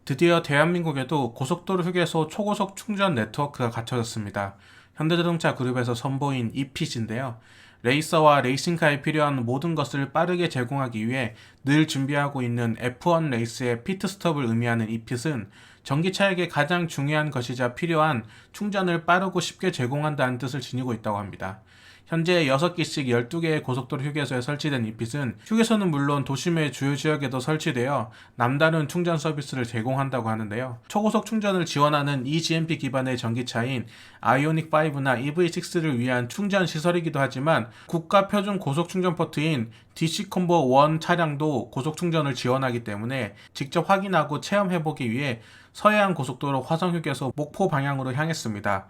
드디어 대한민국에도 고속도로 휴게소 초고속 충전 네트워크가 갖춰졌습니다. 현대자동차 그룹에서 선보인 e핏인데요. 레이서와 레이싱카에 필요한 모든 것을 빠르게 제공하기 위해 늘 준비하고 있는 F1 레이스의 피트스톱을 의미하는 e핏은 전기차에게 가장 중요한 것이자 필요한 충전을 빠르고 쉽게 제공한다는 뜻을 지니고 있다고 합니다. 현재 6기씩 12개의 고속도로 휴게소에 설치된 e핏은 휴게소는 물론 도심의 주요 지역에도 설치되어 남다른 충전 서비스를 제공한다고 하는데요. 초고속 충전을 지원하는 eGMP 기반의 전기차인 아이오닉5나 EV6를 위한 충전 시설이기도 하지만 국가 표준 고속 충전 포트인 DC 콤보 1 차량도 고속 충전을 지원하기 때문에 직접 확인하고 체험해보기 위해 서해안 고속도로 화성휴게소 목포 방향으로 향했습니다.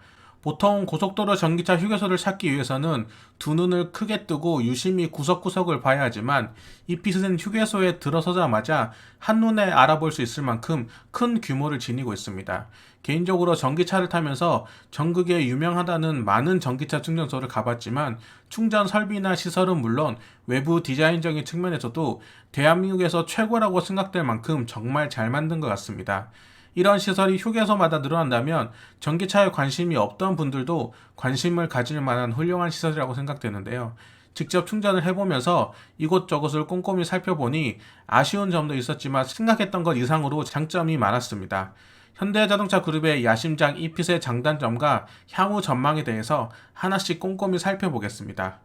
보통 고속도로 전기차 휴게소를 찾기 위해서는 두 눈을 크게 뜨고 유심히 구석구석을 봐야 하지만 이핏은 휴게소에 들어서자마자 한눈에 알아볼 수 있을 만큼 큰 규모를 지니고 있습니다. 개인적으로 전기차를 타면서 전국에 유명하다는 많은 전기차 충전소를 가봤지만 충전 설비나 시설은 물론 외부 디자인적인 측면에서도 대한민국에서 최고라고 생각될 만큼 정말 잘 만든 것 같습니다. 이런 시설이 휴게소마다 늘어난다면 전기차에 관심이 없던 분들도 관심을 가질 만한 훌륭한 시설이라고 생각되는데요. 직접 충전을 해보면서 이곳저곳을 꼼꼼히 살펴보니 아쉬운 점도 있었지만 생각했던 것 이상으로 장점이 많았습니다. 현대자동차 그룹의 야심작 이핏의 장단점과 향후 전망에 대해서 하나씩 꼼꼼히 살펴보겠습니다.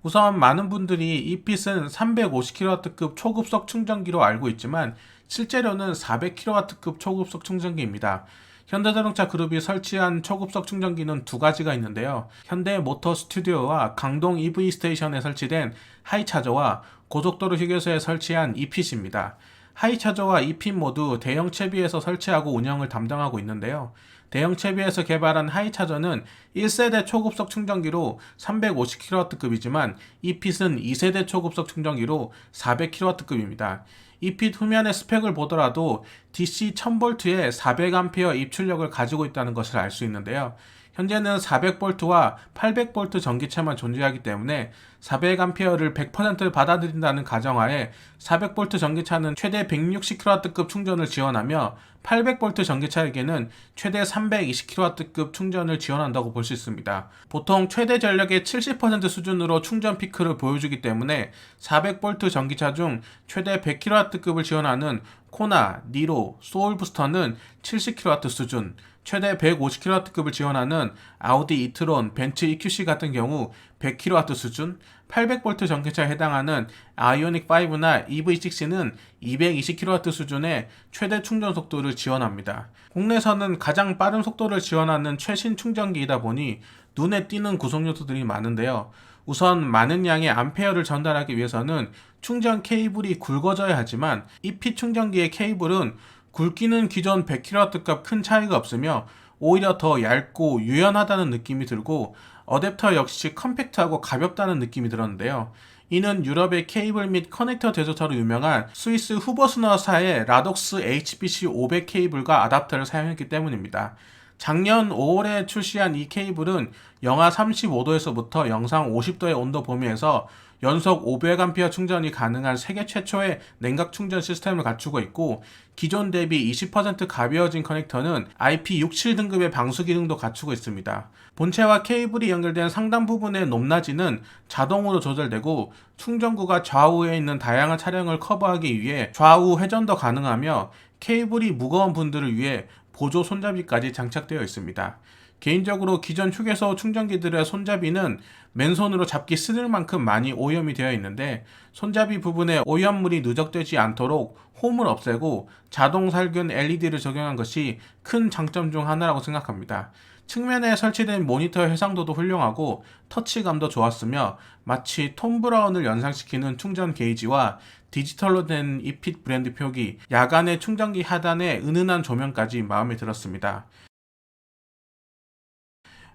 우선 많은 분들이 이핏은 350kW급 초급속 충전기로 알고 있지만 실제로는 400kW급 초급속 충전기입니다. 현대자동차 그룹이 설치한 초급속 충전기는 두 가지가 있는데요. 현대 모터 스튜디오와 강동 EV 스테이션에 설치된 하이차저와 고속도로 휴게소에 설치한 이핏입니다. 하이차저와 이핏 모두 대형 채비에서 설치하고 운영을 담당하고 있는데요. 대형 채비에서 개발한 하이차저는 1세대 초급속 충전기로 350kW급이지만 이핏은 2세대 초급속 충전기로 400kW급입니다. 이핏 후면의 스펙을 보더라도 DC 1000V에 400A 입출력을 가지고 있다는 것을 알 수 있는데요. 현재는 400V와 800V 전기차만 존재하기 때문에 400A를 100% 받아들인다는 가정하에 400V 전기차는 최대 160kW급 충전을 지원하며 800V 전기차에게는 최대 320kW급 충전을 지원한다고 볼 수 있습니다. 보통 최대 전력의 70% 수준으로 충전 피크를 보여주기 때문에 400V 전기차 중 최대 100kW급을 지원하는 코나, 니로, 소울부스터는 70kW 수준, 최대 150kW급을 지원하는 아우디 이트론, 벤츠 EQC 같은 경우 100kW 수준, 800V 전기차에 해당하는 아이오닉5나 EV6는 220kW 수준의 최대 충전 속도를 지원합니다. 국내에서는 가장 빠른 속도를 지원하는 최신 충전기이다 보니 눈에 띄는 구성 요소들이 많은데요. 우선 많은 양의 암페어를 전달하기 위해서는 충전 케이블이 굵어져야 하지만 이핏 충전기의 케이블은 굵기는 기존 100kW급 큰 차이가 없으며 오히려 더 얇고 유연하다는 느낌이 들고 어댑터 역시 컴팩트하고 가볍다는 느낌이 들었는데요. 이는 유럽의 케이블 및 커넥터 제조사로 유명한 스위스 후버스너사의 라독스 HBC 500 케이블과 아답터를 사용했기 때문입니다. 작년 5월에 출시한 이 케이블은 영하 35도에서부터 영상 50도의 온도 범위에서 연속 500A 충전이 가능한 세계 최초의 냉각 충전 시스템을 갖추고 있고 기존 대비 20% 가벼워진 커넥터는 IP67 등급의 방수 기능도 갖추고 있습니다. 본체와 케이블이 연결된 상단 부분의 높낮이는 자동으로 조절되고 충전구가 좌우에 있는 다양한 차량을 커버하기 위해 좌우 회전도 가능하며 케이블이 무거운 분들을 위해 보조 손잡이까지 장착되어 있습니다. 개인적으로 기존 휴게소 충전기들의 손잡이는 맨손으로 잡기 싫을 만큼 많이 오염이 되어 있는데 손잡이 부분에 오염물이 누적되지 않도록 홈을 없애고 자동 살균 LED를 적용한 것이 큰 장점 중 하나라고 생각합니다. 측면에 설치된 모니터 해상도도 훌륭하고 터치감도 좋았으며 마치 톰 브라운을 연상시키는 충전 게이지와 디지털로 된 이핏 브랜드 표기, 야간의 충전기 하단에 은은한 조명까지 마음에 들었습니다.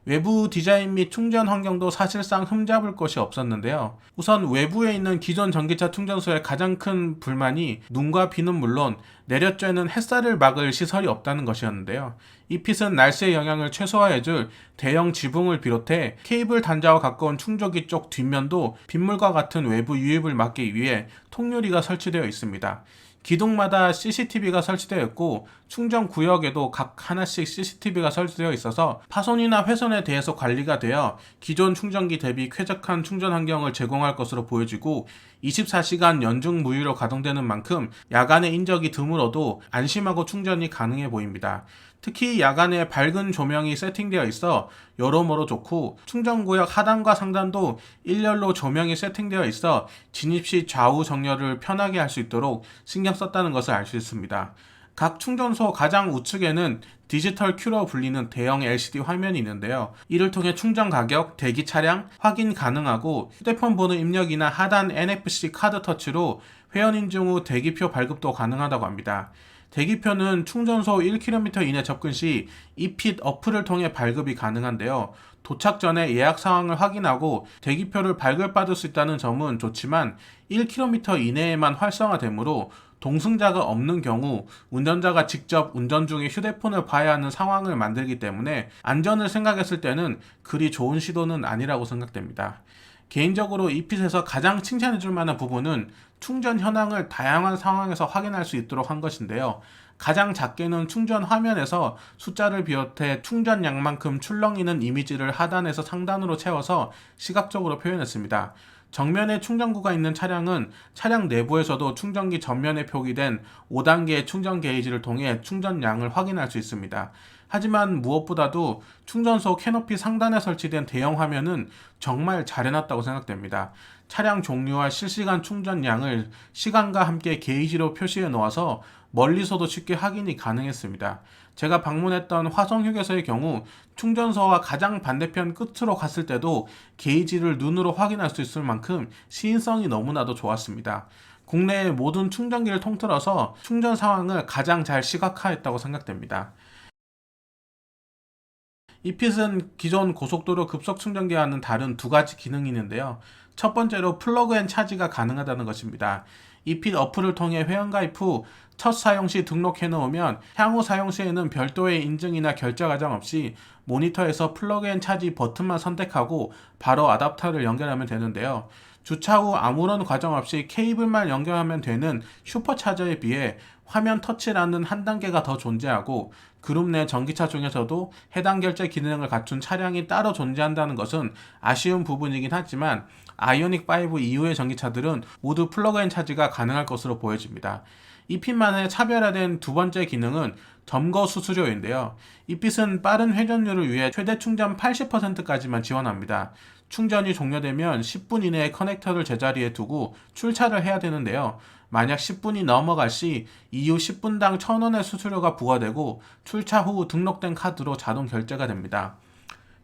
외부 디자인 및 충전 환경도 사실상 흠잡을 것이 없었는데요. 우선 외부에 있는 기존 전기차 충전소의 가장 큰 불만이 눈과 비는 물론 내려쬐는 햇살을 막을 시설이 없다는 것이었는데요. 이 핏은 날씨의 영향을 최소화해줄 대형 지붕을 비롯해 케이블 단자와 가까운 충전기 쪽 뒷면도 빗물과 같은 외부 유입을 막기 위해 통유리가 설치되어 있습니다. 기둥마다 CCTV가 설치되어 있고 충전 구역에도 각 하나씩 CCTV가 설치되어 있어서 파손이나 훼손에 대해서 관리가 되어 기존 충전기 대비 쾌적한 충전 환경을 제공할 것으로 보여지고 24시간 연중 무휴로 가동되는 만큼 야간에 인적이 드물어도 안심하고 충전이 가능해 보입니다. 특히 야간에 밝은 조명이 세팅되어 있어 여러모로 좋고 충전구역 하단과 상단도 일렬로 조명이 세팅되어 있어 진입 시 좌우 정렬을 편하게 할 수 있도록 신경 썼다는 것을 알 수 있습니다. 각 충전소 가장 우측에는 디지털 큐로 불리는 대형 LCD 화면이 있는데요. 이를 통해 충전 가격, 대기 차량 확인 가능하고 휴대폰 번호 입력이나 하단 NFC 카드 터치로 회원 인증 후 대기표 발급도 가능하다고 합니다. 대기표는 충전소 1km 이내 접근 시 이핏 어플을 통해 발급이 가능한데요. 도착 전에 예약 상황을 확인하고 대기표를 발급받을 수 있다는 점은 좋지만 1km 이내에만 활성화되므로 동승자가 없는 경우 운전자가 직접 운전 중에 휴대폰을 봐야 하는 상황을 만들기 때문에 안전을 생각했을 때는 그리 좋은 시도는 아니라고 생각됩니다. 개인적으로 이핏에서 가장 칭찬해줄 만한 부분은 충전 현황을 다양한 상황에서 확인할 수 있도록 한 것인데요. 가장 작게는 충전 화면에서 숫자를 비롯해 충전량만큼 출렁이는 이미지를 하단에서 상단으로 채워서 시각적으로 표현했습니다. 정면에 충전구가 있는 차량은 차량 내부에서도 충전기 전면에 표기된 5단계의 충전 게이지를 통해 충전량을 확인할 수 있습니다. 하지만 무엇보다도 충전소 캐노피 상단에 설치된 대형 화면은 정말 잘 해놨다고 생각됩니다. 차량 종류와 실시간 충전량을 시간과 함께 게이지로 표시해 놓아서 멀리서도 쉽게 확인이 가능했습니다. 제가 방문했던 화성휴게소의 경우 충전소와 가장 반대편 끝으로 갔을 때도 게이지를 눈으로 확인할 수 있을 만큼 시인성이 너무나도 좋았습니다. 국내의 모든 충전기를 통틀어서 충전 상황을 가장 잘 시각화했다고 생각됩니다. 이핏은 기존 고속도로 급속 충전기와는 다른 두 가지 기능이 있는데요. 첫 번째로 플러그 앤 차지가 가능하다는 것입니다. 이핏 어플을 통해 회원가입 후 첫 사용 시 등록해 놓으면 향후 사용 시에는 별도의 인증이나 결제 과정 없이 모니터에서 플러그 앤 차지 버튼만 선택하고 바로 아답터를 연결하면 되는데요. 주차 후 아무런 과정 없이 케이블만 연결하면 되는 슈퍼차저에 비해 화면 터치라는 한 단계가 더 존재하고 그룹 내 전기차 중에서도 해당 결제 기능을 갖춘 차량이 따로 존재한다는 것은 아쉬운 부분이긴 하지만 아이오닉 5 이후의 전기차들은 모두 플러그 앤 차지가 가능할 것으로 보여집니다. 이핏만의 차별화된 두 번째 기능은 점거 수수료인데요. 이핏은 빠른 회전율을 위해 최대 충전 80%까지만 지원합니다. 충전이 종료되면 10분 이내에 커넥터를 제자리에 두고 출차를 해야 되는데요. 만약 10분이 넘어갈 시 이후 10분당 1,000원의 수수료가 부과되고 출차 후 등록된 카드로 자동 결제가 됩니다.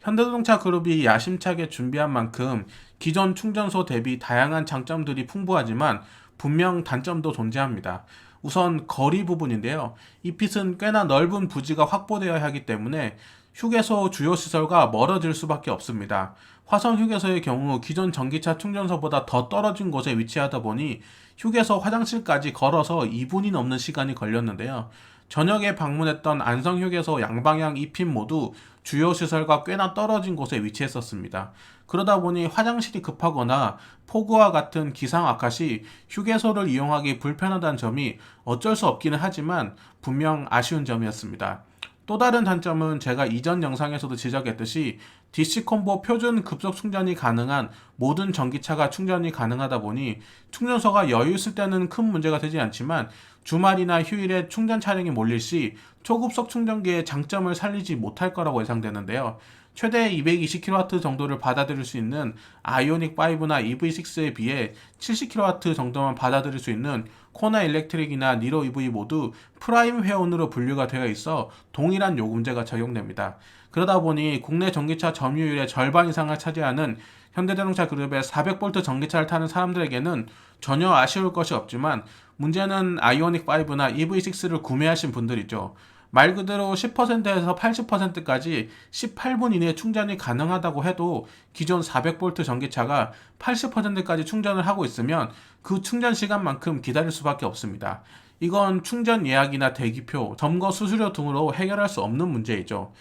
현대자동차 그룹이 야심차게 준비한 만큼 기존 충전소 대비 다양한 장점들이 풍부하지만 분명 단점도 존재합니다. 우선 거리 부분인데요. 이핏은 꽤나 넓은 부지가 확보되어야 하기 때문에 휴게소 주요 시설과 멀어질 수밖에 없습니다. 화성 휴게소의 경우 기존 전기차 충전소보다 더 떨어진 곳에 위치하다 보니 휴게소 화장실까지 걸어서 2분이 넘는 시간이 걸렸는데요. 저녁에 방문했던 안성 휴게소 양방향 이핏 모두 주요 시설과 꽤나 떨어진 곳에 위치했었습니다. 그러다 보니 화장실이 급하거나 폭우와 같은 기상 악화 시 휴게소를 이용하기 불편하다는 점이 어쩔 수 없기는 하지만 분명 아쉬운 점이었습니다. 또 다른 단점은 제가 이전 영상에서도 지적했듯이 DC 콤보 표준 급속 충전이 가능한 모든 전기차가 충전이 가능하다 보니 충전소가 여유 있을 때는 큰 문제가 되지 않지만 주말이나 휴일에 충전 차량이 몰릴 시 초급속 충전기의 장점을 살리지 못할 거라고 예상되는데요. 최대 220kW 정도를 받아들일 수 있는 아이오닉 5나 EV6에 비해 70kW 정도만 받아들일 수 있는 코나 일렉트릭이나 니로 EV 모두 프라임 회원으로 분류가 되어 있어 동일한 요금제가 적용됩니다. 그러다 보니 국내 전기차 점유율의 절반 이상을 차지하는 현대자동차 그룹의 400V 전기차를 타는 사람들에게는 전혀 아쉬울 것이 없지만 문제는 아이오닉 5나 EV6를 구매하신 분들이죠. 말 그대로 10%에서 80%까지 18분 이내에 충전이 가능하다고 해도 기존 400V 전기차가 80%까지 충전을 하고 있으면 그 충전 시간만큼 기다릴 수밖에 없습니다. 이건 충전 예약이나 대기표, 점거 수수료 등으로 해결할 수 없는 문제이죠.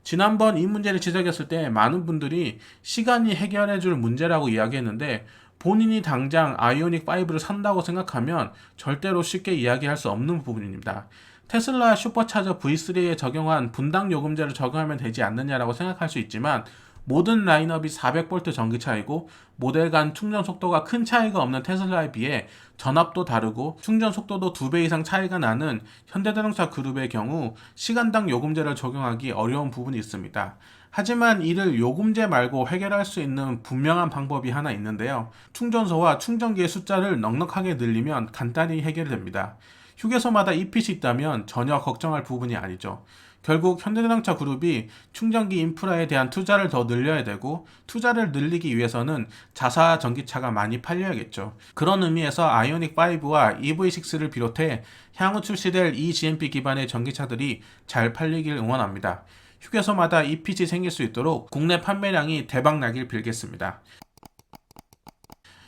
지난번 이 문제를 지적했을 때 많은 분들이 시간이 해결해 줄 문제라고 이야기했는데, 본인이 당장 아이오닉 5를 산다고 생각하면 절대로 쉽게 이야기할 수 없는 부분입니다. 테슬라 슈퍼차저 V3에 적용한 분당 요금제를 적용하면 되지 않느냐라고 생각할 수 있지만, 모든 라인업이 400V 전기차이고 모델 간 충전 속도가 큰 차이가 없는 테슬라에 비해 전압도 다르고 충전 속도도 2배 이상 차이가 나는 현대자동차 그룹의 경우 시간당 요금제를 적용하기 어려운 부분이 있습니다. 하지만 이를 요금제 말고 해결할 수 있는 분명한 방법이 하나 있는데요. 충전소와 충전기의 숫자를 넉넉하게 늘리면 간단히 해결됩니다. 휴게소마다 EPC 있다면 전혀 걱정할 부분이 아니죠. 결국 현대자동차 그룹이 충전기 인프라에 대한 투자를 더 늘려야 되고, 투자를 늘리기 위해서는 자사 전기차가 많이 팔려야겠죠. 그런 의미에서 아이오닉 5와 EV6를 비롯해 향후 출시될 eGMP 기반의 전기차들이 잘 팔리길 응원합니다. 휴게소마다 EPC 생길 수 있도록 국내 판매량이 대박 나길 빌겠습니다.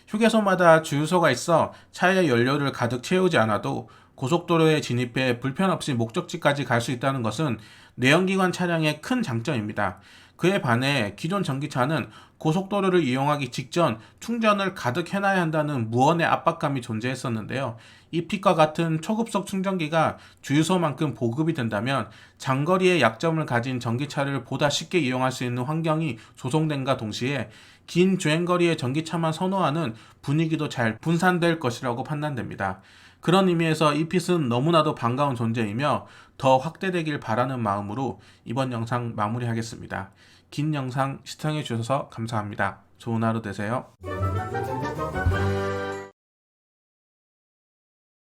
휴게소마다 주유소가 있어 차에 연료를 가득 채우지 않아도 고속도로에 진입해 불편 없이 목적지까지 갈 수 있다는 것은 내연기관 차량의 큰 장점입니다. 그에 반해 기존 전기차는 고속도로를 이용하기 직전 충전을 가득 해놔야 한다는 무언의 압박감이 존재했었는데요. 이픽과 같은 초급속 충전기가 주유소만큼 보급이 된다면 장거리의 약점을 가진 전기차를 보다 쉽게 이용할 수 있는 환경이 조성된과 동시에 긴 주행거리의 전기차만 선호하는 분위기도 잘 분산될 것이라고 판단됩니다. 그런 의미에서 이핏은 너무나도 반가운 존재이며 더 확대되길 바라는 마음으로 이번 영상 마무리하겠습니다. 긴 영상 시청해 주셔서 감사합니다. 좋은 하루 되세요.